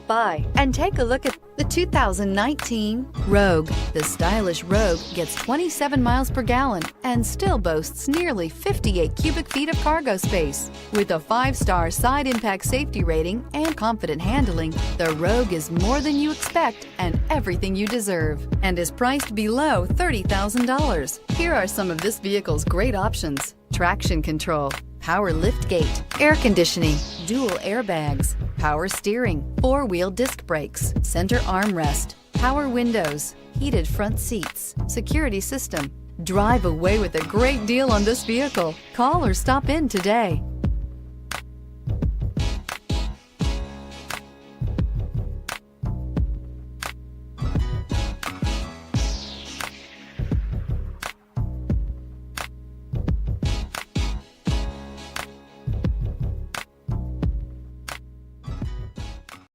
Stop by and take a look at the 2019 Rogue. The stylish Rogue gets 27 miles per gallon and still boasts nearly 58 cubic feet of cargo space. With a 5-star side impact safety rating and confident handling, the Rogue is more than you expect and everything you deserve, and is priced below $30,000. Here are some of this vehicle's great options: traction control, power liftgate, air conditioning, dual airbags, power steering, 4-wheel disc brakes, center armrest, power windows, heated front seats, security system. Drive away with a great deal on this vehicle. Call or stop in today.